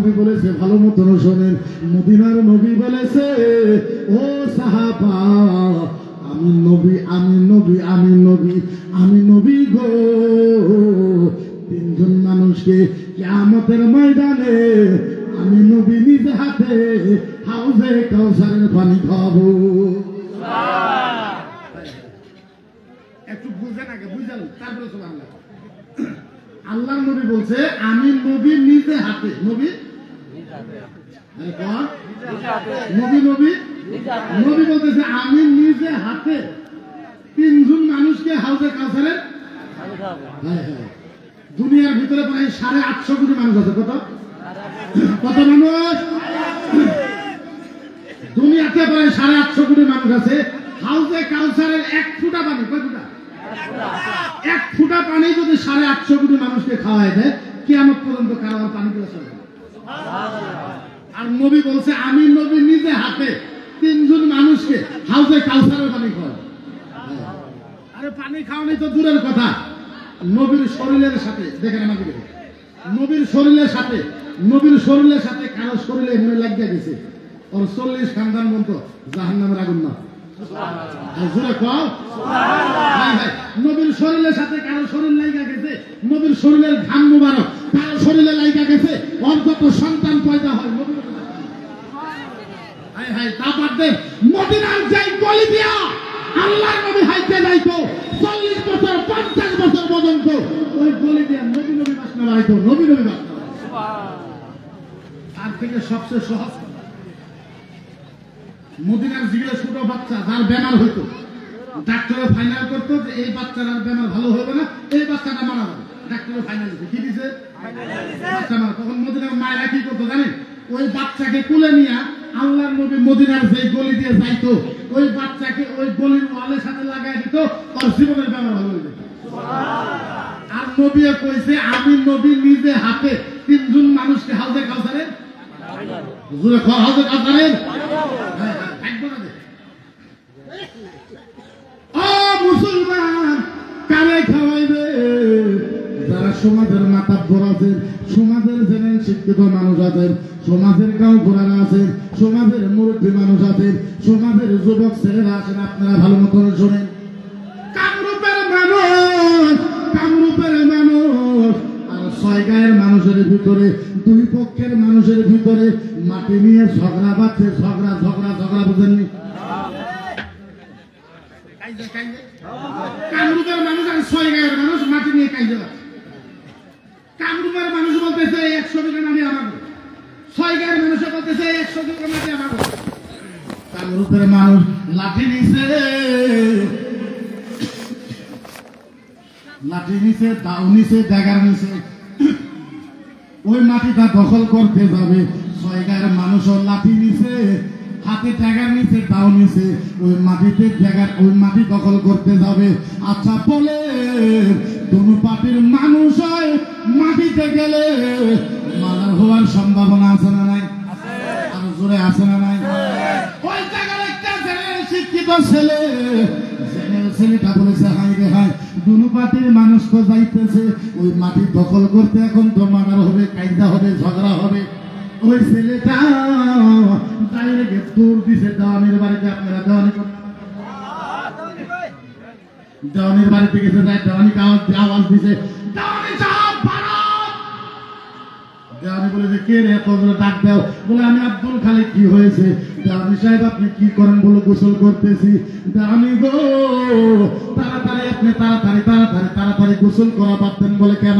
নবী বলেছে ভালো মতন শোনেন, মদিনার নবী বলেছে ও সাহাবা আমি নবী আমি নবী আমি নবী আমি নবী গো, তিনজন মানুষকে কিয়ামতের ময়দানে আমি নবী নিজ হাতে হাউজে কাউসারের পানি খাওয়াবো। একটু বুঝেন আগে বুঝলেন তারপরে সুবহানাল্লাহ। আল্লাহর নবী বলছে আমি নবী নিজে হাতে, নবী নবী নবী নবী বলতেছে আমি নিজে হাতে তিনজন মানুষকে হাউজে কাউসারের। দুনিয়ার ভিতরে প্রায় 850 কোটি মানুষ আছে। কত কত মানুষ দুনিয়াতে? প্রায় 850 কোটি মানুষ আছে। হাউজে কাউসারের 1 ফুটা পানি, কয় ফুটা? 1 ফুটা পানি যদি 850 কোটি মানুষকে খাওয়াই দেয় কিয়ামত পর্যন্ত কারো পানি গুলো চলবে। আর নবী বলছে আমি নবী নিজে হাতে তিনজন মানুষকে হাউজে কাউসারের পানি খাওয়াই। আরে পানি খাওয়ানি তো দূরের কথা, নবীর শরীরের সাথে দেখেন আমাকে, নবীর শরীরের সাথে কারো শরীরে এমনি লাগিয়ে গেছে ওর 40 খানদান মতো জাহান্নামের আগুন না। নবীর শরীরের সাথে কারো শরীর লাইগা গেছে, নবীর শরীরের ঘাম মুবারক কারো শরীরে লাইগা গেছে, ওর যত সন্তান পয়দা হয় মদিনার যাই গলি দিয়া আল্লাহর নবী হাইতে যাইতো 40 বছর 50 বছর পর্যন্ত ওই গলি দিয়া নবী নবী বাসনা বাড়াইতো, নবী নবী বাসনা। তার থেকে সবচেয়ে সহজ মদিনার যেগুলো ছোট বাচ্চা যার বেমার হইতো ডাক্তারে ফাইনাল করতো যে এই বাচ্চার আর বেমার ভালো হবে না, এই বাচ্চাটা মারা যাবে, ডাক্তারে ফাইনাল দিতে কি দিছে বাচ্চা মারা। তখন মদিনার মায়েরা কি করতো জানেন? ওই বাচ্চাকে কুলে নিয়ে আল্লাহর নবী মদিনার যে গলি দিয়ে যাইতো ওই বাচ্চাকে ওই গলির ওয়ালের সাথে লাগাই দিত, তার জীবনের বেমার ভালো হয়ে যেত। আর নবী কইছে আমি নবী নিজে হাতে তিনজন মানুষকে হাউজে কাউসারের হাউজে কাউসারের মুসলমান কারে খাওয়াইবে? যারা সমাজের মাতাব্বর আছেন, সমাজের জেনে শিক্ষিত মানুষ আছেন, সমাজের গাঁও ঘোড়ারা আছেন, সমাজের মুরব্বী মানুষ আছেন, সমাজের যুবক ছেলেরা আছেন, আপনারা ভালো মতন শোনেন। কামরূপের মানুষ আর 6 গায়ের মানুষের ভিতরে 2 পক্ষের মানুষের ভিতরে মাটি নিয়ে ঝগড়া বাঁধছে, ঝগড়া বুঝেননি? কামরূপের মানুষ আর 6 গায়ের মানুষ মাটি নিয়ে কাইজে যাচ্ছে। কামরূপের মানুষ বলতেছে 100 বিঘা মাটি আমার, 6 গায়ের মানুষ বলতেছে 100 বিঘা মাটি আমার। কামরূপের মানুষ লাঠি নিছে, দাও নিছে, ড্যাগার নিছে, ওই মাটিটা দখল করতে যাবে। 6 গায়ের মানুষও লাঠি নিছে, হাতে ড্যাগার নিছে, দাও নিছে, ওই মাটিতে ড্যাগার ওই মাটি দখল করতে যাবে। আচ্ছা বলে দুনো পার্টির মানুষ হয় মাটিতে গেলে মারার হওয়ার সম্ভাবনা আছে না নাই? আর জোরে আছে না নাই? ওই জায়গার একটা শিক্ষিত ছেলেটা বলেছে হাই রে হাই, দুনো পার্টির মানুষ তো যাইতেছে ওই মাটি দখল করতে, এখন তো মারার হবে, কায়দা হবে, ঝগড়া হবে। ওই ছেলেটা ডাইরেক্ট দৌড় দিছে দেওয়ানির বাড়িতে। আপনারা দেওয়ানির বাড়িতে গেছে, দেওয়ানিকে আওয়াজ দিছে, দেওয়ানি বলেছে কে রে এতগুলো ডাক দাও? বলে আমি আব্দুল খালিক। কি হয়েছে? দেওয়ানি সাহেব আপনি কি করেন? বলে গোসল করতেছি। দেওয়ানি গো তাড়াতাড়ি আপনি তাড়াতাড়ি গোসল করা পারতেন। বলে কেন?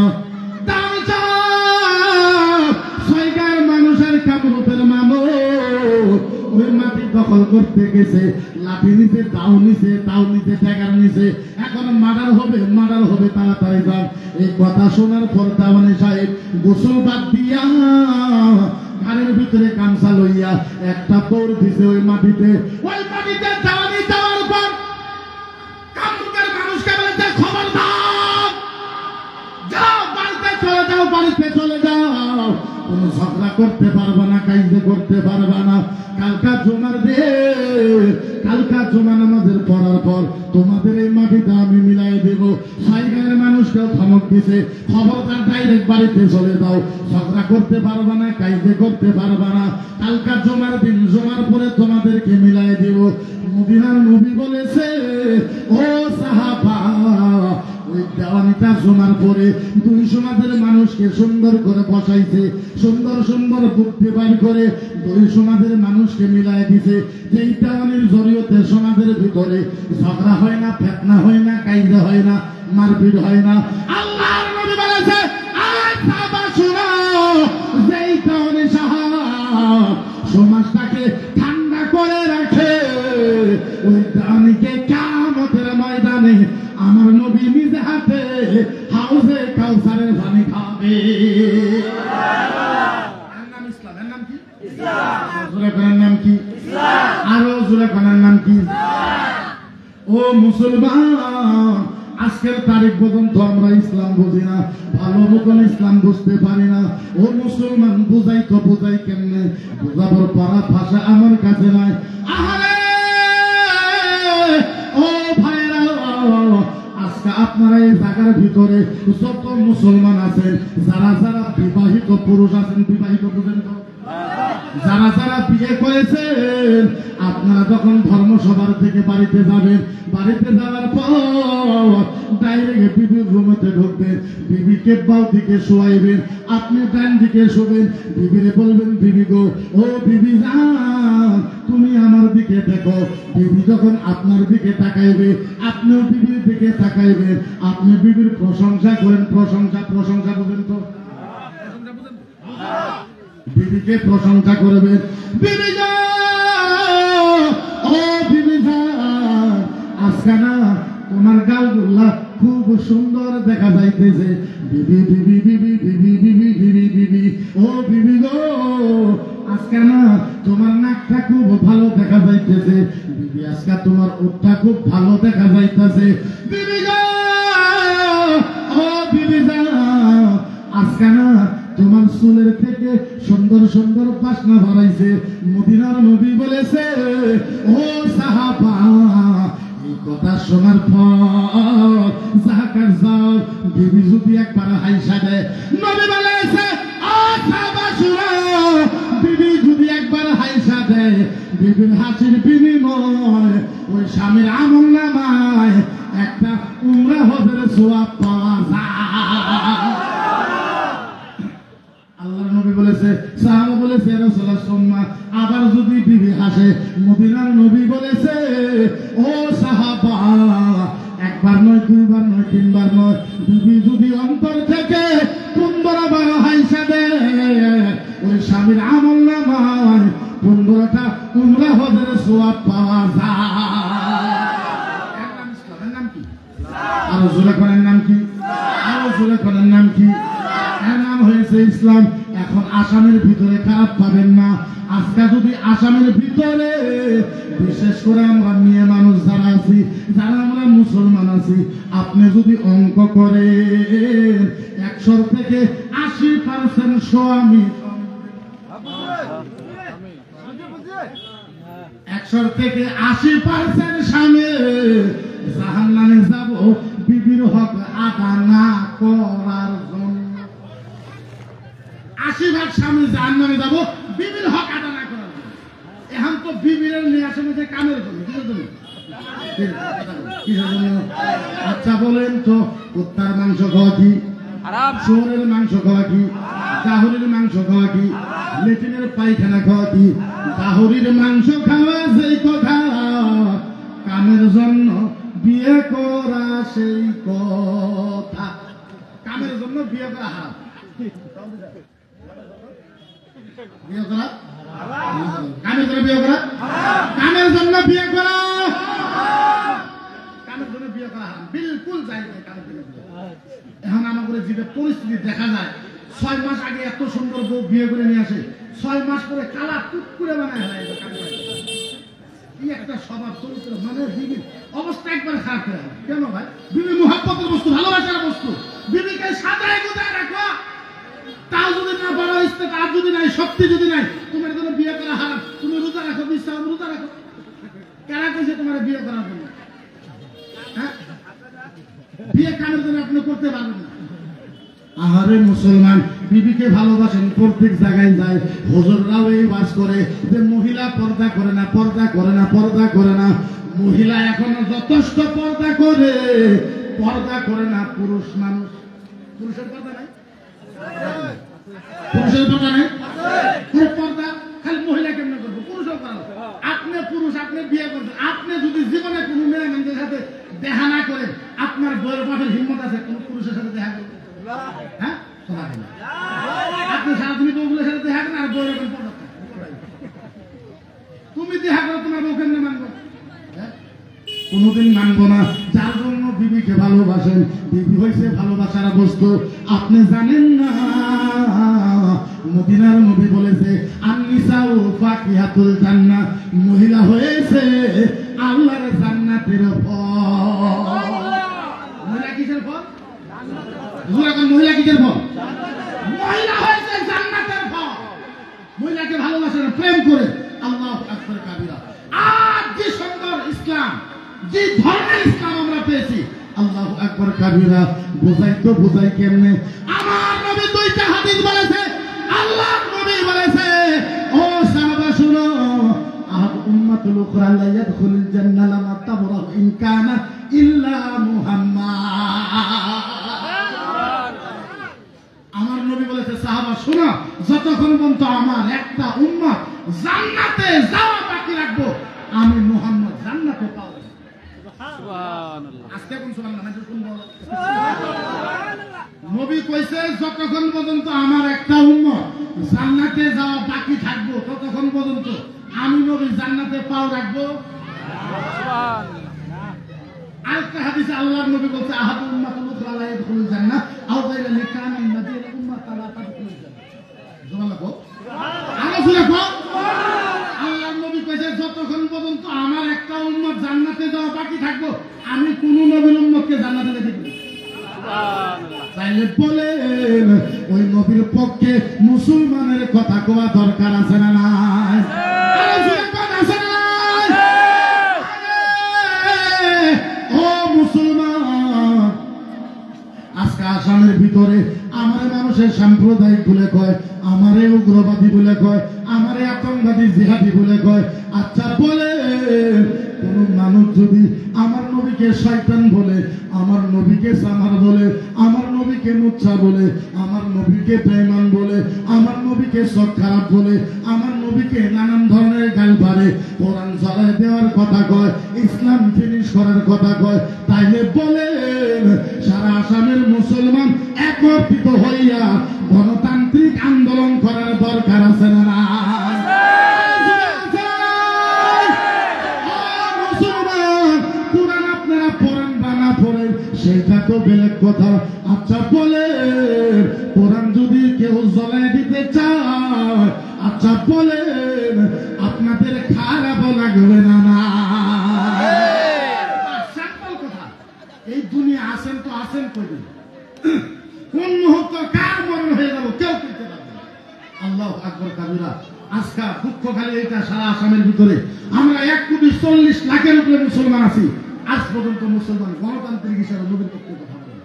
দেওয়ানি সাহেব 6 গায়ের মানুষের কামরূপের মানুষ ওই মাটি দখল করতে গেছে, লাঠি নিচে, দাও নিচে, ট্যাগার নিচে, এখন মার্ডার হবে, তাড়াতাড়ি যান। এই কথা শোনার পর দেওয়ানি সাহেব গোসল বাদ দিয়া ঘরের ভিতরে গামছা লইয়া একটা দৌড় দিছে ওই মাটিতে। দেওয়ানি যাওয়ার পর কামরূপের মানুষকে বলছে খবরদার, যাও বাড়িতে চলে যাও। কোনো ঝগড়া করতে পারবা না, কাইজে করতে পারবা না। কালকা জুমার দিন, কালকা জুমা নামাজের পড়ার পর তোমাদের এই মাটিটা আমি মিলাই দেব। সাইগানের মানুষকেও ধমক দিছে, খবরদার ডাইরেক্ট বাড়িতে চলে যাও, ঝগড়া করতে পারবা না, কাইজে করতে পারবা না। কালকা জুমার দিন, জুমার পরে তোমাদেরকে মিলাই দেব। মদিনার নবী বলেছে, ও সাহাবা, ওই দেওয়ানিটা জুমার পরে 2 সমাজের মানুষকে সুন্দর করে বসাইছে, সুন্দর সুন্দর বুদ্ধি বার করে 2 সমাজের মানুষকে মিলাই দিছে। যেই দেওয়ানির জরিয়তে সমাজের ভিতরে ঝগড়া হয় না, ফেতনা হয় না, কাইজা হয় না, মারপিট হয় না। আল্লাহর নবী বলেছে, আয় সাহাবা শুনো, যেই দেওয়ানি সাহাব সমাজটাকে ঠান্ডা করে রাখে, ওই দেওয়ানিকে কিয়ামতের ময়দানে আমার নবী নিজে হাতে হাউজে কাউসারের পানি খাবে। এর নাম ইসলাম। এর নাম কি? ইসলাম। জোরে করেন নাম কি? ইসলাম। আরো জোরে করেন নাম কি? ও মুসলমান, আজকের তারিখ পর্যন্ত আমরা ইসলাম বুঝি না, ভালো মতন ইসলাম বুঝতে পারি না। ও মুসলমান, বুঝাই তো বুঝাই কেমনে, বুঝাবার পারা ভাষা আমার কাছে নাই। আহারে ও ভাইরা, আজকে আপনারা এই জায়গার ভিতরে যত মুসলমান আছেন, যারা যারা বিবাহিত পুরুষ আছেন, বিবাহিত বুঝেন তো, যারা যারা বিয়ে করেছেন, আপনারা যখন ধর্মসভার থেকে বাড়িতে যাবেন, বাড়িতে যাওয়ার পর ডাইরেক্ট বিবির রুমেতে ঢুকবেন, বিবিকে বাউ দিকে শোয়াইবেন, আপনি ডান দিকে শোবেন, বিবিরে বলবেন, বিবি গো, ও বিবি জান, তুমি আমার দিকে দেখো। বিবি যখন আপনার দিকে তাকাইবে, আপনিও বিবির দিকে তাকাইবেন, আপনি বিবির প্রশংসা করেন, প্রশংসা প্রশংসা বুঝেন তো, বিবিকে প্রশংসা করবেন। বিবি গো, ও বিবি জান, আজকে না তোমার গালগুলা খুব সুন্দর দেখা যাইতেছে। বিবি বিবি বিবি বিবি বিবি বিবি বিবি, ও বিবি গো, আজকে না তোমার নাকটা খুব ভালো দেখা যাইতেছে। বিবি, আজকে তোমার ওঠটা খুব ভালো দেখা যাইতেছে। বিবি গো, ও বিবি জান, আজকে না তোমার চুলের থেকে সুন্দর সুন্দর বাসনা বাড়াইছে। মদিনার নবী বলেছে, ও সাহাবা, এই কথা শোনার পর যাকার যাও, বিবি যদি একবার হাইসা দেয়, নবী বলেছে, ও সাহাবা শুনো, বিবি যদি একবার হাইসা দেয়, বিবির হাসির বিনিময় ওই স্বামীর আমল নামায় একটা উমরা হজের সওয়াব পাওয়া যায়। আল্লাহর নবী বলেছে, সাহাবা বলেছে, রাসূলুল্লাহ সাল্লাল্লাহু, আবার যদি বিবি হাসে, মদিনার নবী বলেছে, ও সাহাবা, একবার নয়, 2 বার নয়, 3 বার নয়, বিবি যদি অন্তর থেকে 15বার হাইসা দেয়, ওই স্বামীর আমল নামায় 15টা উমরা হজের সওয়াব পাওয়া যায়। এর নাম ইসলাম। এর নাম কি? আরো জোরে করেন নাম কি? আরো জোরে করেন নাম কি? এর নাম হয়েছে ইসলাম। এখন আসামের ভিতরে খারাপ পাবেন না, আজকে যদি আসামের ভিতরে, বিশেষ করে আমরা মেয়ে মানুষ যারা আছি, যারা আমরা মুসলমান আছি, আপনি যদি অঙ্ক করেন 100 থেকে 80% স্বামী, 100 থেকে 80% স্বামী জাহান্নামে যাব বিবির হক আদা না করার জন্য। 80% স্বামী জাহান্নামে যাব বিবির হক আদা না করার জন্য। এখন তো বিবির নিয়ে আসে যে কামের জন্য, কিসের জন্য? কিসের জন্য? আচ্ছা বলেন তো, কুত্তার মাংস খাওয়া কি হারাম? শুয়োরের মাংস খাওয়া কি? গাহরির মাংস খাওয়া কি? লেট্রিনের পায়খানা খাওয়া কি? গাহরির মাংস খাওয়া সেই কথা, কামের জন্য বিয়ে করা সেই কথা। কামের জন্য বিয়ে করা হারাম। বিয়ে করা কামের জন্য বিয়ে করা, কামের জন্য বিয়ে করা, কামের জন্য বিয়ে করা হারাম, বিলকুল জায়েজ নয় কামের জন্য বিয়ে। এখন আমাদের যে পরিস্থিতি দেখা যায়, 6 মাস আগে এত সুন্দর বউ বিয়ে করে নিয়ে আসে, 6 মাস পরে কালা টুক করে বানায় হয়। কি একটা স্বভাব চরিত্র, মানে বিবির অবস্থা একবার খারাপ করে। কেন ভাই? বিবি মুহাব্বতের বস্তু, ভালোবাসার বস্তু। বিবিকে সাজায় গোজায় রাখো, তাও যদি না বড় ইস্তেতা যদি নাই, শক্তি যদি নাই, তোমার জন্য বিয়ে করা হারাম। তুমি রোজা রাখো, বিশ্বাস রোজা রাখো। কারা কইছে তোমার বিয়ে করার জন্য? হ্যাঁ, বিয়ে কামের জন্য আপনি করতে পারবেন না। আহারে মুসলমান, বিবিকে ভালোবাসেন, প্রত্যেক জায়গায় যায়, হুজুররাও এই ওয়াজ করে যে মহিলা পর্দা করে না, পর্দা করে না, পর্দা করে না। মহিলা এখনো যথেষ্ট পর্দা করে, পর্দা করে না পুরুষ মানুষ। পুরুষের পর্দা নাই, পুরুষের পর্দা নাই, পর্দা খালি মহিলা কেমন করবো, পুরুষও করা। আপনি পুরুষ, আপনি বিয়ে করবেন, আপনি যদি জীবনে কোনো মেয়ে মানুষের সাথে দেখা না করেন, আপনার বইয়ের বাপের হিম্মত আছে কোন পুরুষের সাথে দেখা করবেন? হ্যাঁ, আপনি সারাদিন বউগুলোর সাথে দেখা করেন আর বইয়ের পর্দা। তুমি দেখা করো, তোমার বউ কেমনে মানবো? কোনদিন মানবো না। যার জন্য বিবিকে ভালোবাসেন, বিবি হয়েছে ভালোবাসার বস্তু। আপনি জানেন না, মদিনার নবী বলেছে আন-নিসাউ ফাকিহাতুল জান্নাহ, মহিলা হয়েছে আল্লাহর জান্নাতের ফল। মহিলা কিসের ফল? মহিলা কিসের ফল? মহিলা হয়েছে জান্নাতের ফল। মহিলাকে ভালোবাসেন, প্রেম করে। আল্লাহু আকবার কাবীরা। আজ যে সুন্দর ইসলাম, যে ধর্মের ইসলাম আমরা পেয়েছি, আল্লাহু আকবার কাবীরা। বোঝাই তো বোঝাই কেমনে? আমার নবী দুইটা হাদিস বলেছে, আল্লাহর নবী বলেছে, ও সাহাবা শুনো, আহাদ উম্মাতুল উখরা লা ইয়াদখুলুল জান্নাহ লামা তাবরা ইন কানা ইল্লা মুহাম্মাদ। আমার নবী বলেছে, সাহাবা শুনো, যতক্ষণ পর্যন্ত আমার একটা উম্মত জান্নাতে যাওয়া বাকি রাখবো, আমি মুহাম্মদ জান্নাতে পাবো। আজকে কোন সুবহানাল্লাহ মানে শুনবো? নবী কইছে যতক্ষণ পর্যন্ত আমার একটা উম্মত জান্নাতে যাওয়া বাকি থাকবো, ততক্ষণ পর্যন্ত আমি নবী জান্নাতে পাও রাখবো। আরেকটা হাদিসে আল্লাহর নবী বলছে আহাদু উম্মাতুল উখরা লা ইয়াদখুলুল জান্নাহ আও গায়রা লিকানান নাবিয়্যিল উম্মাত লা তাদখুলুল জান্নাহ। সুবহানাল্লাহ। সুবহানাল্লাহ। আল্লাহর নবী কইছে যতক্ষণ পর্যন্ত আমার একটা উম্মত জান্নাতে যাওয়া বাকি থাকবো, আমি কোন নবীর উম্মতকে জান্নাতে যেতে দেব না। সুবহানাল্লাহ। তাইলে বলেন, ওই নবীর পক্ষে মুসলমানের কথা কোয়া দরকার আছে না নাই? আছে না নাই? ও মুসলমান, আজকে আসামের ভিতরে আমার মানুষের সাম্প্রদায়িক বলে কয়, আমারে উগ্রবাদী বলে কয়, আমারে আতঙ্কবাদী জিহাদি বলে কয়। আচ্ছা বলে, কোন মানুষ যদি আমার নবীকে শয়তান বলে, আমার নবীকে সামার বলে, আমার নবীকে মুচ্ছা বলে, আমার নবীকে বেঈমান বলে, আমার নবীকে সব খারাপ বলে, আমার নবীকে নানান ধরনের গাল পারে, কোরআন জ্বালায় দেওয়ার কথা কয়, ইসলাম ফিনিশ করার কথা কয়, তাইলে বলেন সারা আসামের মুসলমান একত্রিত হইয়া গণতান্ত্রিক আন্দোলন করার দরকার আছে না না? সেটা তো বেলেগ কথা। আচ্ছা বলে, কোরআন যদি কেউ জ্বলায় দিতে চায়, আচ্ছা বলেন আপনাদের খারাপ লাগবে না না? সিম্পল কথা। এই দুনিয়া আসেন তো আসেন করি, কোন মুহূর্ত কার মরণ হয়ে যাবো কেউ করতে পারবে না। আল্লাহু আকবার কাবীরা। আজকে দুঃখ খালি এটা, সারা আসামের ভিতরে আমরা 1,40,00,000 উপরে মুসলমান আছি। আজ পর্যন্ত মুসলমান গণতান্ত্রিক হিসাবে নবীর পক্ষে কথা বলেন।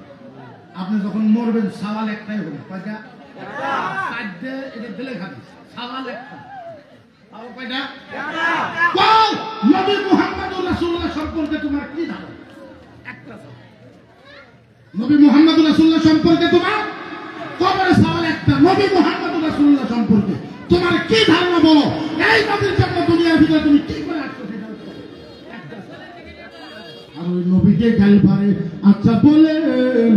আপনি যখন মরবেন সওয়াল একটাই হবে, কয়টা? একটা। এটা বেলে খাবি, সওয়াল একটা। কয়টা? নবী মুহাম্মদুর রাসূলুল্লাহ সম্পর্কে তোমার কি ধারণা? একটা। নবী মুহাম্মদুর রাসূলুল্লাহ সম্পর্কে তোমার কবরে সওয়াল একটা। নবী মুহাম্মদুর রাসূলুল্লাহ সম্পর্কে তোমার কি ধারণা বলো? এই নবীর জন্য দুনিয়ার ভিতরে তুমি কি করে আসছো সেটা বলো। আর ওই নবীকে গাল পারে। আচ্ছা বলেন,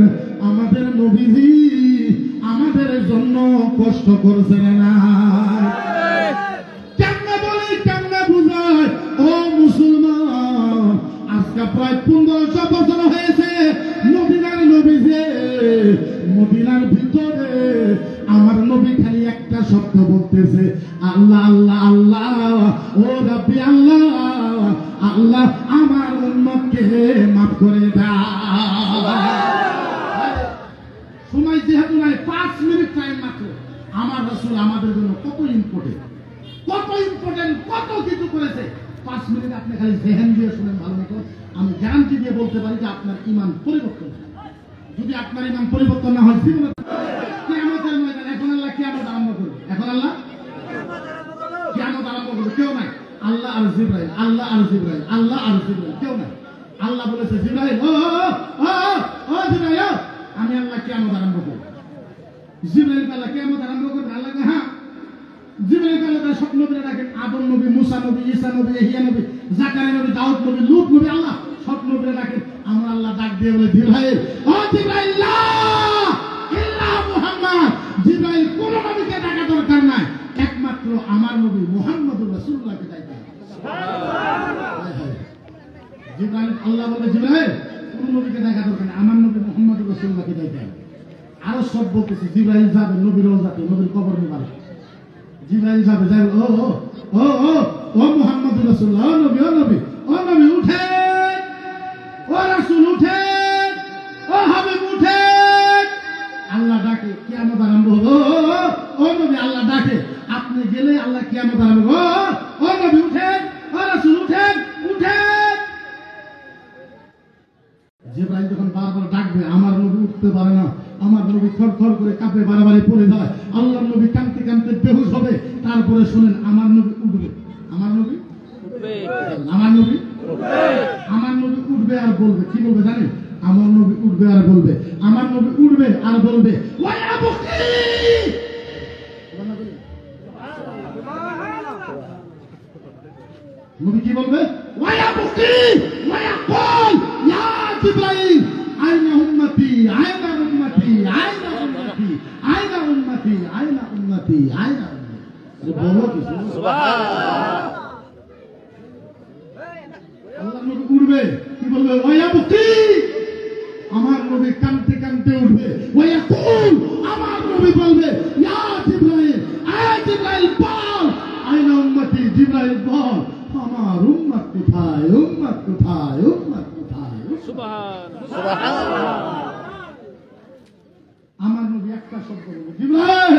আমাদের নবীজি আমাদের জন্য কষ্ট করছেন না? কেমনে বলে, কেমনে বুঝায়? ও মুসলমান, আজকে প্রায় 1500 বছর হয়েছে মদিনার নবীজি, মদিনার ভিতরে আমার নবী খালি একটা শব্দ বলতেছে, আল্লাহ আল্লাহ আল্লাহ, ও রাব্বি আল্লাহ, আল্লাহ আমার উম্মতকে মাফ করে দাও। সময় যেহেতু নাই, 5 মিনিট টাইম মাত্র, আমার রাসূল আমাদের জন্য মিনিট আপনি খালি জেহেন দিয়ে শুনেন ভালো মতো, আমি গ্যারান্টি দিয়ে বলতে পারি যে আপনার ইমান পরিবর্তন হবে। যদি আপনার ইমান পরিবর্তন না হয় জীবনে কিয়ামতের ময়দানে এখন আল্লাহ কিয়ামত আরম্ভ করবে, এখন আল্লাহ কিয়ামত আরম্ভ করবে, কেউ নাই, আল্লাহ আর জিবরাইল, আল্লাহ আর জিবরাইল, আল্লাহ আর জিবরাইল, কেউ নাই। আল্লাহ বলেছে জিবরাইল ও জিবরাইল আমি আল্লাহ কিয়ামত আরম্ভ করব। জিবরাইল আল্লাহ কিয়ামত আরম্ভ করবে, আল্লাহ হ্যাঁ। জিবরাইল আল্লাহ তার স্বপ্ন করে রাখেন আদম নবী, মুসা নবী, ঈসা নবী, ইহইয়া নবী, জাকারিয়া নবী, দাউদ নবী, লূত নবী, আল্লাহ স্বপ্ন করে রাখেন। আমার আল্লাহ ডাক দিয়ে বলে জিবরাইল ও জিবরাইল লা ইল্লা মুহাম্মদ, জিবরাইল কোন নবীকে ডাকা দরকার নাই, একমাত্র আমার নবী মুহাম্মদুর রাসূলুল্লাহকে ডাকা। সুবহানাল্লাহ। জিবরাইল আল্লাহ বলে জিবরাইল কোন নবীকে ডাকা দরকার নাই, আমার নবী মুহাম্মদুর রাসূলুল্লাহকে ডাকা। আরো সব বলতেছে জিবরাইল যাবে নবীর রওজাতে, নবীর কবর নিবারে জিবরাইল যাবে, যাবে ও ও ও ও ও মুহাম্মদুর রাসূলুল্লাহ, ও নবী, ও নবী, ও নবী উঠে, ও রাসূল উঠে, ও হাবিব উঠে। আল্লাহ ডাকে কিয়ামত আরম্ভ হলো, ও নবী আল্লাহ ডাকে, আপনি গেলে আল্লাহ কিয়ামত আরম্ভ হলো, ও নবী উঠেন, ও রাসূল উঠেন, উঠেন। জিবরাইল যখন বারবার ডাকবে আমার নবী উঠতে পারে না, আমার নবী থরথর করে কাঁপে, বারবারই পড়ে যায়, আল্লাহর নবী কাঁদতে কাঁদতে বেহুশ হবে। তারপরে শুনেন আমার নবী উঠবে, আমার নবী উঠবে, আমার নবী উঠবে, আমার নবী উঠবে আর বলবে, কি বলবে জানেন? আমার নবী উঠবে আর বলবে, আমার নবী উঠবে আর বলবে ওয়া আবুকি, নবী কি বলবে? ওয়া আবুকি ওয়া ইয়াকুল ইয়া জিবরাইল আইনা উম্মতি, আইনা উম্মতি, আইনা উম্মতি, আইনা উম্মতি, আইনা উম্মতি, আইনা উম্মতি। বলো কি সুবহানাল্লাহ। আল্লাহ নবী উঠবে, কি বলবে? ওয়া আবুকি, আমার নবী কাঁদতে কাঁদতে উঠবে, ওয়া ইয়াকুল, আমার নবী বলবে ইয়া জিবরাইল, আয় জিবরাইল বল, আইনা উম্মতি, জিবরাইল বল আমার উম্মত কোথায়, উম্মত কোথায়, উম্মত কোথায়। সুবহানাল্লাহ। আমার নবী একটা শব্দ বলবে জিবরাইল,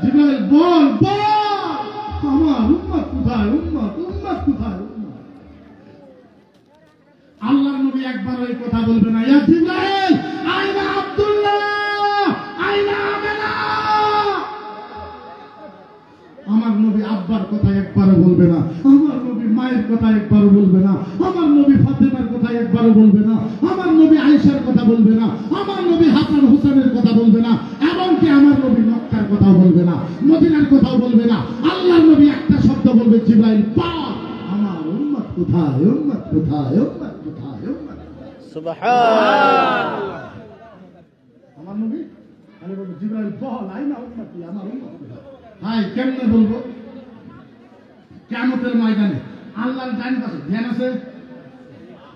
জিবরাইল বল, বল আমার উম্মত কোথায়, উম্মত, উম্মত কোথায়, উম্মত। আল্লাহর নবী একবার ওই কথা বলবে না, ইয়া জিবরাইল আইনা আব্দুল্লাহ, আইনা আমিনা। আমার নবী আব্বার কথা একবারও বলবে না, আমার নবী মায়ের কথা একবারও বলবে না, আমার নবী ফাতেমার কথা একবারও বলবে না, আমার নবী আয়েশার কথা বলবে না, আমার নবী হাসান হুসেনের কথা বলবে না, এমনকি আমার নবী মক্কার কথাও বলবে না, মদিনার কথাও বলবে না। আল্লাহর নবী একটা শব্দ বলবে জিবরাইল পাক, আমার উম্মত কোথায়, উম্মত কোথায়, উম্মত কোথায়, উম্মত। সুবহানাল্লাহ। আমার নবী আমি বলবো জিবরাইল বল আইনা উম্মতি, আমার উম্মত কোথায়। ভাই কেমনে বলবো? কিয়ামতের ময়দানে আল্লাহর ডান পাশে ধ্যান আছে,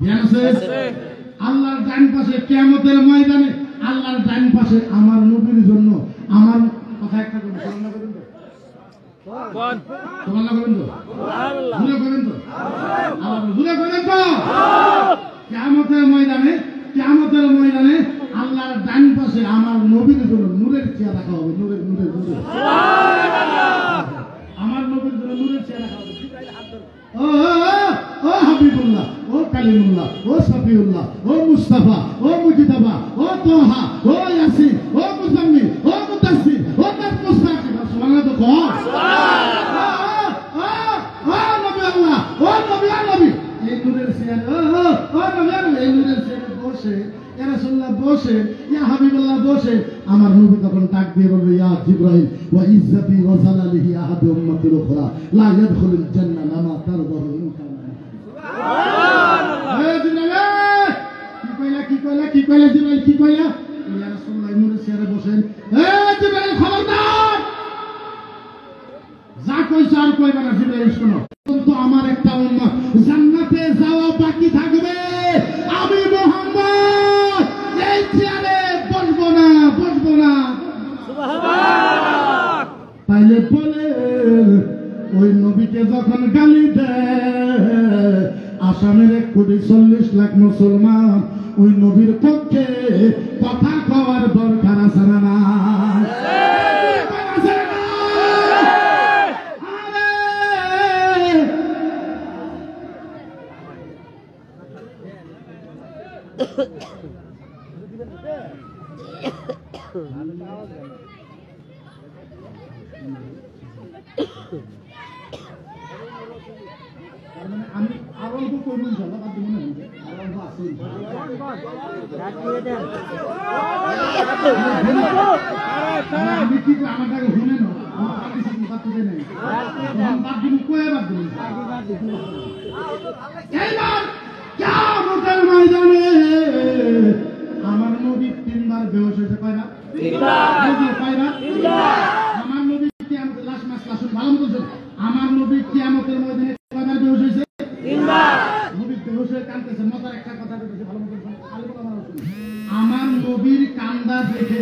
ধ্যান আছে, আল্লাহর ডান পাশে কিয়ামতের ময়দানে আল্লাহর ডান পাশে আমার নবীর জন্য আমার কথা একটা করুন, সুবহানাল্লাহ করেন তো, সুবহানাল্লাহ করেন তো, জুড়ে করেন তো, আল্লাহ জুড়ে করেন তো। কিয়ামতের ময়দানে, কিয়ামতের ময়দানে আল্লাহর ডান পাশে আমার নবীর জন্য নূরের চেয়ার রাখা হবে, নূরের নূরের নূরের, আমার নবীর জন্য নূরের চেয়ার রাখা হবে। ও ও হাবিবুল্লাহ, ও কালিমুল্লাহ, ও শফিউল্লাহ, ও মুস্তাফা, ও মুজতাবা, ও তোহা, ও ইয়াসিন, ও মুজাম্মিল, ও মুদাসসির, ও মুস্তাকিম। সুবহানাল্লাহ তো কর। সুবহানাল্লাহ। ও নবী আল্লাহ, ও নবী নবী এই নূরের চেয়ার, ও নবী আল্লাহ এই নূরের চেয়ারে বসে, ইয়া রাসূলুল্লাহ বসে, ইয়া হাবিবুল্লাহ বসে, আমার নবী তখন ডাক দিয়ে বলবে ইয়া জিবরাইল ওয়া ইজ্জতি ওয়া জালালিহি আহাদু উম্মাতিল উখরা লা ইয়াদখুলুল জান্নাহ লামা তারদাহু ইন কানা। সুবহানাল্লাহ। এ জিবরাইল কি কইলা, কি কইলা, কি কইলা জিবরাইল, কি কইলা? ইয়া রাসূলুল্লাহ নূরের চেয়ারে বসেন। এ জিবরাইল খবরদার, যা কইছ আর কইবা না। জিবরাইল শোনো, কিন্তু আমার একটা উম্মত জান্নাতে যাওয়া বাকি থাকবে, আমি মুহাম্মদ এই চেয়ারে বসবো না, বসবো না। সুবহানাল্লাহ। তাইলে বলে ওই নবীকে যখন গালি দেয় আসামের 1,40,00,000 মুসলমান, ওই নবীর পক্ষে কথা কওয়ার দরকার আছে না? আমি আর অল্প করবো ইনশাল্লাহ, বাদ মনে হচ্ছে আর অল্প আছে আমি কি আমার টাকা শুনে না বাদ দিন কয়ে বাদ দিন কিয়ামতের ময়দানে আমার নবী 3 বার বেহুশ হয়েছে, কয়বার? 3 বার। আমার নবী কিয়ামতের লাশ মাস লাশুন ভালো মতো শুনুন, আমার নবী কিয়ামতের ময়দানে কয়বার বেহুশ হয়েছে? 3 বার। নবী বেহুশ হয়ে কাঁদতেছে, মজার একটা কথা বলতেছে, ভালো মতো শুনুন, আমার নবীর কান্দা দেখে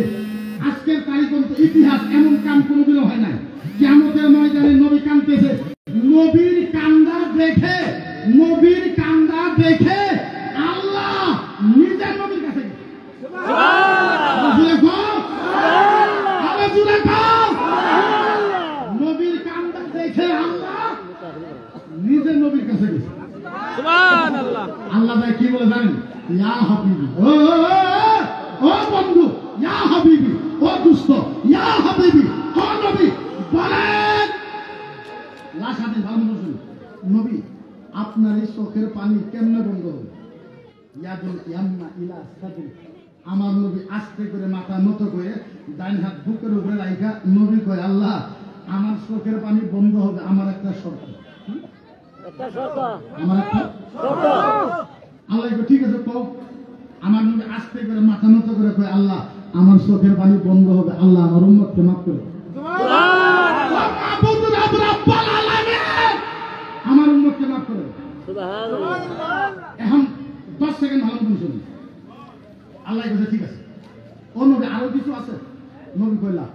আজকের তারিখ ইতিহাস এমন কাম কোনোদিনও হয় না। কিয়ামতের ময়দানে নবী কাঁদতেছে, নবীর কান্দা দেখে, নবীর কান্দা দেখে আল্লাহ নিজের নবীর কাছে নবীর কান্দা দেখে আল্লাহ নিজের নবীর কাছে গেছে। আল্লাহ ভাই কি বলে জানেন? ইয়া হাবিবি, ও বন্ধু, ইয়া হাবিবি, ও দুস্থ, ইয়া হাবিবি, ও নবী বলেন। লাশ হাদিস ভালো মতো শুনুন, নবী আপনার এই চোখের পানি কেমনে বন্ধ হবে? আমার নবী আস্তে করে মাথা নত করে ডাইন হাত বুকের উপরে রাখা নবী কয়, আল্লাহ আমার চোখের পানি বন্ধ হবে, আমার একটা শর্ত। আমার একটা শর্ত। আল্লাহ ঠিক আছে কও। আমার নবী আস্তে করে মাথা নত করে কয়, আল্লাহ আমার চোখের পানি বন্ধ হবে, আল্লাহ আমার উম্মতকে মাফ করে আমার উম্মতকে মাফ করে। এখন 10 সেকেন্ড ভালো মতো শুনুন। আল্লাহ কাছে ঠিক আছে, ও নবী আরো কিছু আছে? নবী কইলা,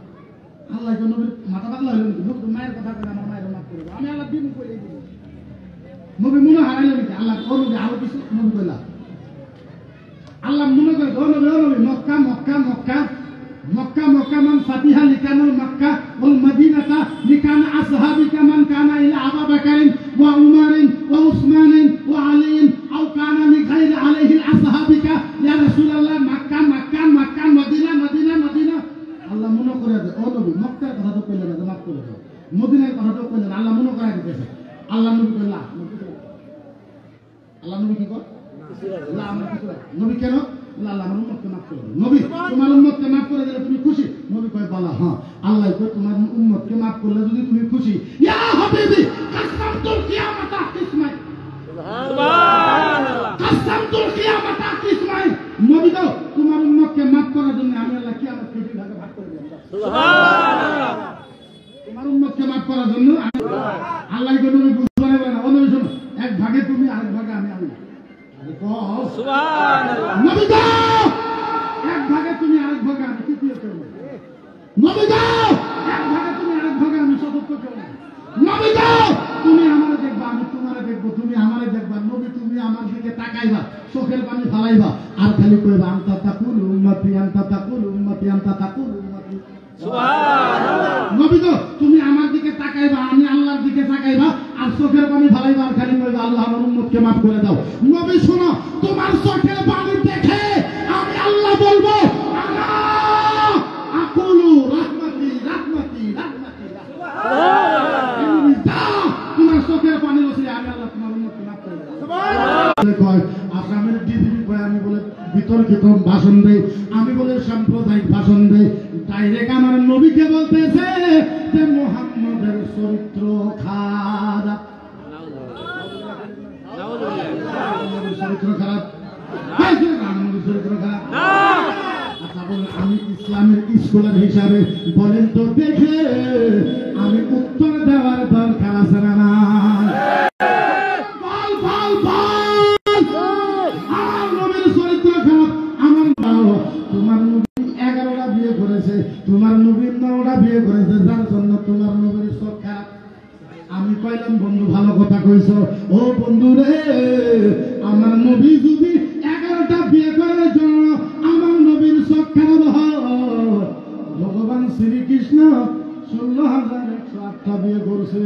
আল্লাহ নবীর মাথা পাতলা হইল নাকি? মায়ের কথা কইলে আমার মায়ের মাফ করে, আমি আল্লাহ দিন কইলে দিব। নবী মনে হারাইল নাকি? আল্লাহ ও নবী আরো কিছু? নবী কইলা, আল্লাহ মনে করে ও নবী, ও নবী Mecca Mecca Mecca Mecca Mecca মান ফাতিহা লিকানুল মক্কা ওয়াল মদিনাতা লিকানা আসহাবিকা মান কানা ইলা আবু বকরিন ওয়া উমারিন ওয়া উসমানিন ওয়া আলিন আও কানা লিগাইরি আলাইহি আসহাবিকা ইয়া রাসূলুল্লাহ Mecca Mecca Mecca Medina Medina Medina. আল্লাহ মনে করে দেয় ও নবী মক্কার কথা তো কইলেন না, মাফ করে দাও। মদিনার কথা তো কইলেন, আল্লাহ মনে করে দিতেছে। আল্লাহ নবী কইলা, আল্লাহ নবী কি কর না আমার কিছু নবী কেন? আল্লাহ আমার উম্মতকে মাফ করে দেন। নবী তোমার উম্মতকে মাফ করে দিলে তুমি খুশি? নবী কয় বলা হ্যাঁ। আল্লাহ কয় তোমার উম্মতকে মাফ করলে যদি তুমি খুশি, ইয়া হাবিবি কাসামতুল কিয়ামাতা কিসমাই, সুবহানাল্লাহ, কাসামতুল কিয়ামাতা কিসমাই। নবী তো তোমার উম্মতকে মাফ করার জন্য আমি আল্লাহ কিয়ামতকে 2 ভাগে ভাগ করে দিলাম, সুবহানাল্লাহ। তোমার উম্মতকে মাফ করার জন্য আল্লাহ কয় নবী বুঝবে না, ও নবী শোনো, 1 ভাগে তুমি আরেক ভাগে আমি। সুবহানাল্লাহ। নবী গো 1 ভাগে তুমি আরেক ভাগে আমি, তৃতীয় কেউ না। নবী গো 1 ভাগে তুমি আরেক ভাগে আমি, চতুর্থ কেউ না। নবী গো তুমি আমারে দেখবা, আমি তোমারে দেখবো, তুমি আমারে দেখবা। নবী তুমি আমার দিকে তাকাইবা, চোখের পানি ফালাইবা, আর খালি কইবা আনতা তাকুল উম্মতি আনতা তাকুল উম্মতি আনতা তাকুল উম্মতি, সুবহানাল্লাহ। নবী গো তুমি আমার দিকে তাকাইবা, আমি আল্লাহর দিকে তাকাইবা, আর চোখের পানি ফালাইবা, আর খালি কইবা আল্লাহ আমার উম্মতকে মাফ করে দাও। নবী শোনো, তোমার চোখের পানি দেখে আমি আল্লাহ বলবো আনা আকুলু রাহমাতি রাহমাতি রাহমাতি, সুবহানাল্লাহ। তোমার চোখের পানি ওসিলে আমি আল্লাহ তোমার উম্মতকে মাফ করে দাও, সুবহানাল্লাহ। আসামের ডিজিপি কয় আমি বলে বিতর্কিত ভাষণ দেই, আমি বলে সাম্প্রদায়িক ভাষণ দেই। ডাইরেক্ট আমার নবীকে বলতেছে যে মুহাম্মদের চরিত্র খারাপ, চরিত্র খারাপ, চরিত্র খারাপ। আচ্ছা বলে আমি ইসলামের স্কলার হিসাবে বলেন তো দেখে আমি উত্তর দেওয়ার দরকার আছে না? আমার নবীর চরিত্র খারাপ, আমার তোমার নবী 11টা বিয়ে করেছে, তোমার নবীর 9টা বিয়ে করেছে, যার জন্য তোমার নবীর চোখ খারাপ। আমি কইলাম বন্ধু ভালো কথা কইছ, ও বন্ধু রে, আমার নবী যদি 11টা বিয়ে করার জন্য আমার নবীর চোখ খারাপ হয়, ভগবান শ্রীকৃষ্ণ 16,108টা বিয়ে করছে।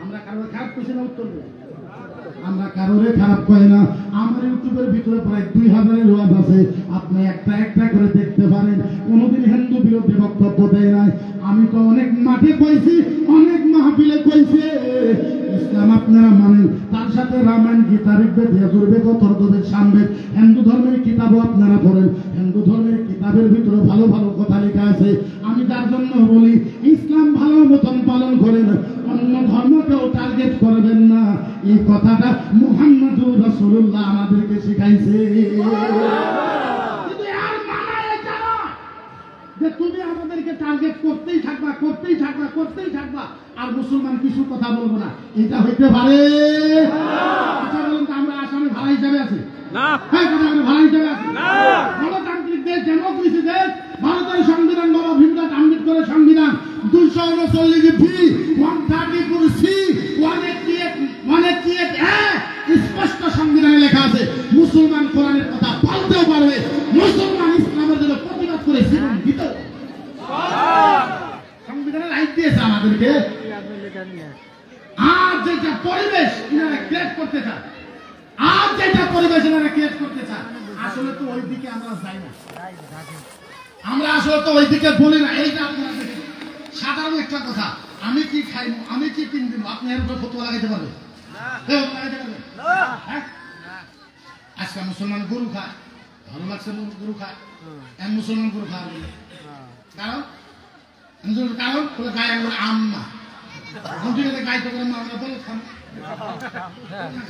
আমরা কারো খারাপ কইছি না উত্তর দেব, আমরা কারোরে খারাপ কয় না। আমার ইউটিউবের ভিতরে প্রায় 2000 ওয়াজ আছে, আপনি একটা একটা করে দেখতে পারেন। কোনোদিন হিন্দু বিরোধী বক্তব্য দেয় নাই। আমি তো অনেক মাঠে কইছি, অনেক মাহফিলে কইছি ইসলাম আপনারা মানেন, তার সাথে রামায়ণ, গীতা, ঋগ্বেদ, যজুর্বেদ, অথর্ববেদ, সামবেদ, হিন্দু ধর্মের কিতাবও আপনারা পড়েন। হিন্দু ধর্মের কিতাবের ভিতরে ভালো ভালো কথা লেখা আছে। আমি তার জন্য বলি ইসলাম ভালো মতন পালন করেন, অন্য ধর্মকেও টার্গেট করবেন না। এই কথাটা মুহাম্মদুর রাসূলুল্লাহ আমাদেরকে শিখাইছে। কিন্তু আর মানায় এটা না যে তুমি আমাদেরকে টার্গেট করতেই থাকবা, করতেই থাকবা, করতেই থাকবা, আর মুসলমান কিছু কথা বলবো না। এটা হইতে পারে? আচ্ছা বলুন তো, আমরা আসামে ভাড়া হিসাবে আছি না? হ্যাঁ, আমরা ভাড়া হিসাবে আছি না? গণতান্ত্রিক দেশ, ডেমোক্রেসি দেশ, ভারতের সংবিধান, বাবা ভীমরাও আম্বেদকরের সংবিধান 239 বি, 134 সি, 188 এ স্পষ্ট সংবিধানে লেখা আছে মুসলমান কোরআনের কথা বলতেও পারবে, মুসলমান ইসলামের জন্য প্রতিবাদ করে জীবন দিত। সংবিধানের রাইট দিয়েছে আমাদেরকে। আজ যেটা পরিবেশ এনারা ক্রিয়েট করতে চান, আজ যেটা পরিবেশ এনারা ক্রিয়েট করতে চান, আসলে তো ওই দিকে আমরা যাই না। আমরা আসলে তো ওই দিকে বলি না। এইটা আপনারা দেখেন, সাধারণ একটা কথা, আমি কি খাই, আমি কি কিন দিব, আপনি এর উপর ফতোয়া লাগাইতে পারবেন? আজকে মুসলমান গরু খায়, ভালো লাগছে গরু খায়, মুসলমান গরু খাওয়া বলে কারণ কারণ গায়ে একবার আম্মা গাই তো করে মা বলে খান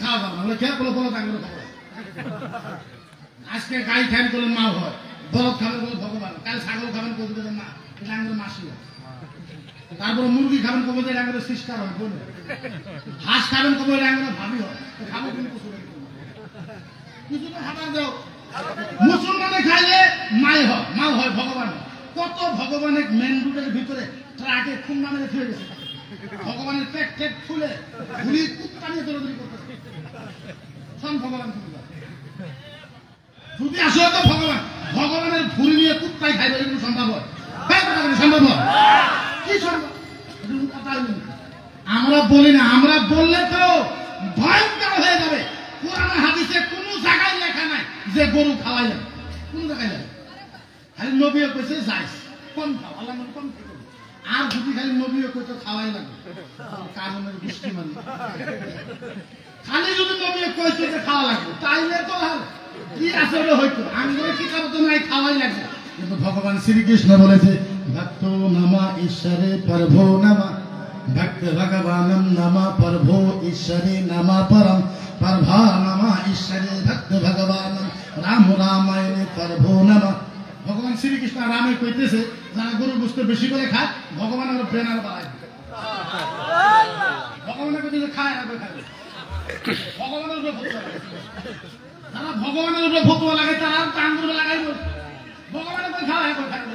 খাওয়া দাওয়া বলে খেয়ে বলে বলো তাকে খাবো। আজকে গাই খান করলে মা হয়, বলদ খাবেন বলে ভগবান, কাল ছাগল খাবেন কবি মা, এটা আমাদের মাসি হয়। তারপরে মুরগি খাবেন কবে এটা আমাদের সিস্টার হয়, বলে হাঁস খাবেন কবে এটা আমাদের ভাবি হয়। খাবো কিন্তু কিছু তো খাবার দাও। মুসলমানে খাইলে মাই হয়, মা হয়, ভগবান হয়। কত ভগবানের মেন রুটের ভিতরে ট্রাকে খুন নামে ফিরে গেছে, ভগবানের পেট টেট ফুলে ঘুরি কুত্তা নিয়ে দৌড়াদৌড়ি করতেছে। ভগবান যদি আসলে তো ভগবান, ভগবানের ভুড়ি নিয়ে কুত্তাই খাইবে, এগুলো সম্ভব হয়? সম্ভব হয়? কি সম্ভব? আমরা বলি না, আমরা বললে তো ভয়ঙ্কর হয়ে যাবে। কোরআনে হাদিসে কোনো জায়গায় লেখা নাই যে গরু খাওয়াই যাবে, কোন জায়গায় যাবে? খালি নবীও কইছে যাইস কম খাও, আল্লাহ মানে কম খাও। আর যদি খালি নবীও কইতো খাওয়াই লাগবে, কারণের গোষ্ঠী মানে খালি যদি নবীও কইতো যে খাওয়া লাগবে, তাইলে তো কি আসলে হইতো, আঙ্গুলে কি খাবো তো নাই, খাওয়াই লাগবে। কিন্তু ভগবান শ্রীকৃষ্ণ বলেছে ভক্ত নামা ঈশ্বরে প্রভো নামা, ভক্ত ভগবানম নামা প্রভো ঈশ্বরে নামা পরম, প্রভা নামা ঈশ্বরে ভক্ত ভগবানম রাম রামায়ণে প্রভো নামা। ভগবান শ্রীকৃষ্ণ রামে কইতেছে যারা গরু বুঝতে বেশি করে খায়, ভগবান আমরা ব্রেনার বাড়াই, ভগবানের কইতেছে খায় আর খাবে, ভগবানের উপরে ফতোয়া লাগে। যারা ভগবানের উপরে ফতোয়া লাগে তারা টাঙ্গুর লাগাইব, ভগবানের কই খাওয়া এখন খাবে।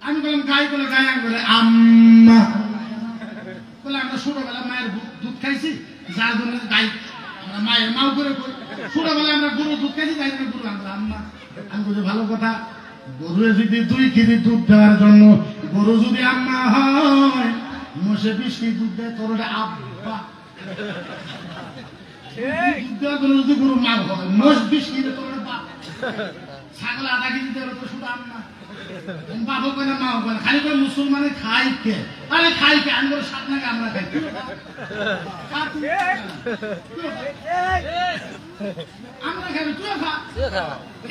আমি বললাম গাই বলে গাই, আমি বলে আম্মা বলে আমরা ছোটবেলা মায়ের দুধ খাইছি, যার জন্য গাই আমরা মায়ের মাও করে ছোটবেলায় আমরা গরু দুধ খাইছি, তাই জন্য গরু আমরা আম্মা। আমি বলছি ভালো কথা, গরু যদি 2 কেজি দুধ দেওয়ার জন্য, গরু যদি আম্মা হয়, মোষে 20 কেজি দুধ দেয়, তোর ওটা আব্বা। দুধ দেওয়ার জন্য যদি গরু মা হয়, মোষ 20 কেজি তোর ওটা বাপ, ছাগল 1/2 কেজি দেওয়ার তো শুধু আম্মা। বাবা কয় না, মা কয় না, খালি করে মুসলমানে খাই কে, আরে খাই কে, আমি বলে 7 নাকি আমরা খাই, আমরা খাবি তুইও খা।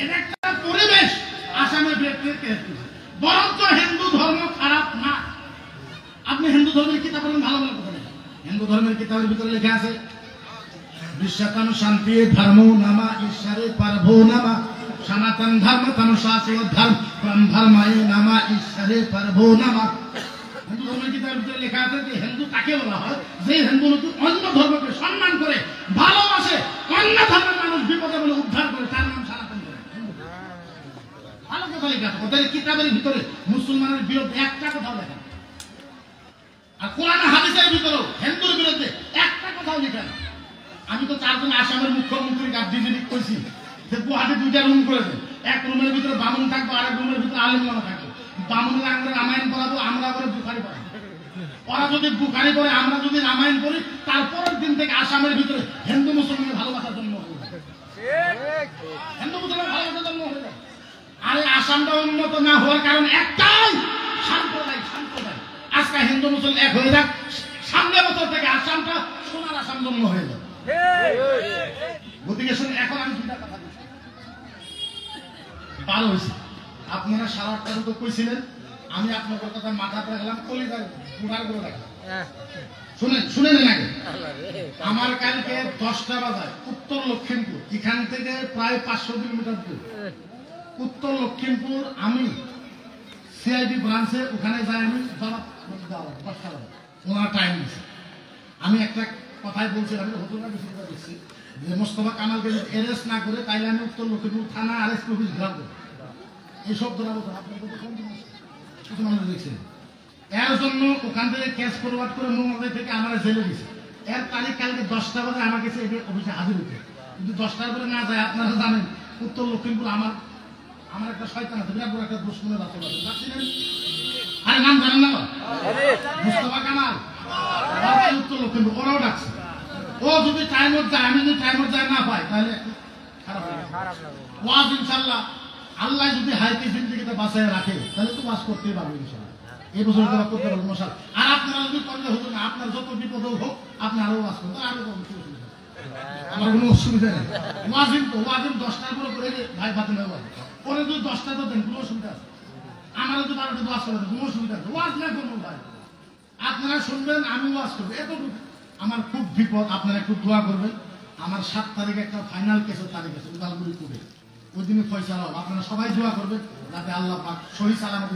এটা একটা পরিবেশ আসামের ব্যক্তিকে, বরঞ্চ হিন্দু ধর্ম খারাপ না। আপনি হিন্দু ধর্মের কিতাব পড়েন, ভালো ভালো কথা লেখা, হিন্দু ধর্মের কিতাবের ভিতরে লেখা আছে বিশ্বতম শান্তি ধর্ম নামা ঈশ্বরে পারভো নামা, সনাতন ধর্ম তনু শাস্ত্র ধর্ম ধর্মায় নামা ঈশ্বরে পারভো নামা। হিন্দু ধর্মের কিতাবের ভিতরে লেখা আছে যে হিন্দু তাকে বলা হয় যে হিন্দু নতুন অন্য ধর্মকে সম্মান করে, ভালোবাসে, অন্য ধর্মের মানুষ বিপদে বলে উদ্ধার করে, তার নাম সনাতন ধর্ম। ভালো কথা লেখা আছে ওদের কিতাবের ভিতরে, মুসলমানের বিরুদ্ধে একটা কথাও লেখা, আর কোরআন হাদিসের ভিতরেও হিন্দুর বিরুদ্ধে একটা কথাও লেখা না। আমি তো 4 জন আসামের মুখ্যমন্ত্রী ডিজিটি কইছি যে গুয়াহাটি 2টা রুম করেছে, এক রুমের ভিতরে বামুন থাকবো, আরেক রুমের ভিতরে আলেম ওলামা থাকবো। বামুনরা আমরা রামায়ণ পড়াবো, আমরা আবার বুখারী পড়াবো। ওরা যদি বুখারি করে, আমরা যদি রামায়ণ করি, তারপরের দিন থেকে আসামের ভিতরে হিন্দু মুসলমানের ভালোবাসার জন্ম হয়ে যায়, হিন্দু মুসলমানের ভালোবাসার জন্ম হয়ে যায়। আর এই আসামটা উন্নত না হওয়ার কারণ একটাই, সাম্প্রদায়িক। আজকে হিন্দু মুসলমান এক হয়ে যাক, সামনের বছর থেকে আসামটা সোনার আসাম জন্ম হয়ে যাবে। গতিকে এখন আমি দুটা কথা বলছি, ভালো হয়েছে আপনারা সারা আটটা তো কইছিলেন, আমি আপনাদের কথা মাথাতে রাখলাম, কলিদার গুড়ার করে রাখলাম। শুনে নেন আগে, আমার কালকে 10টা বাজায় উত্তর লক্ষ্মীমপুর, এখান থেকে প্রায় 500 কিলোমিটার দূর, উত্তর লক্ষ্মীমপুর আমি সিআইডি ব্রাঞ্চে ওখানে যাই, আমি ওনার টাইম দিচ্ছি। আমি একটা কথাই বলছিলাম, হতুরা বেশি কথা দেখছি যে মোস্তফা কামালকে যদি অ্যারেস্ট না করে, তাইলে আমি উত্তর লক্ষ্মীপুর থানা আরেস্ট অফিস ঘেরাবো, এইসব ধরা বলতো আপনার কিছু মানুষ দেখছেন। এর জন্য ওখান থেকে ক্যাশ ফরওয়ার্ড করে মোহাম্মদ থেকে আমার জেলে দিছে। এর তারিখ কালকে 10টা বাজে আমার কাছে অফিসে হাজির হতে, কিন্তু 10টার পরে না যায়। আপনারা জানেন উত্তর লক্ষ্মীমপুর আমার একটা শয়তান আছে, বিরাট বড় একটা দুশ্মনের বাচ্চা আছে, আরে নাম জানেন না, মোস্তফা কামাল, উত্তর লক্ষ্মীমপুর, ওরাও ডাকছে। ও যদি টাইমত যায়, আমি যদি টাইমত যায় না পাই, তাহলে খারাপ ওয়াজ ইনশাল্লাহ আল্লাহ যদি হাইতে জিন্দিগিতে বাঁচায় রাখে, তাহলে তো ওয়াজ করতেই পারবে ইনশাল্লাহ, এই বছর তোরা করতে পারবো মশাল। আর আপনারা যদি করলে হতো না, আপনার যত বিপদ হোক আপনি আরো ওয়াজ করতেন, আরো আমার কোনো অসুবিধা নেই। ওয়াজিম তো ওয়াজিম 10টার পরে করে ভাই ফাতেমা ওয়াজ পরে যদি 10টা তো দেন, কোনো অসুবিধা আছে? আমার যদি 12টা ওয়াজ করে দেন, কোনো অসুবিধা আছে? ওয়াজ না করবো ভাই, আপনারা শুনবেন, আমি ওয়াজ করবো, এতটুকু। আমার খুব বিপদ, আপনারা একটু দোয়া করবেন। আমার 7 তারিখে একটা ফাইনাল কেসের তারিখ আছে উদালগুড়ি কোর্টে, ওই দিনে ফয়সালা হবে। আপনারা সবাই দোয়া করবেন যাতে আল্লাহ পাক সহি সালামতে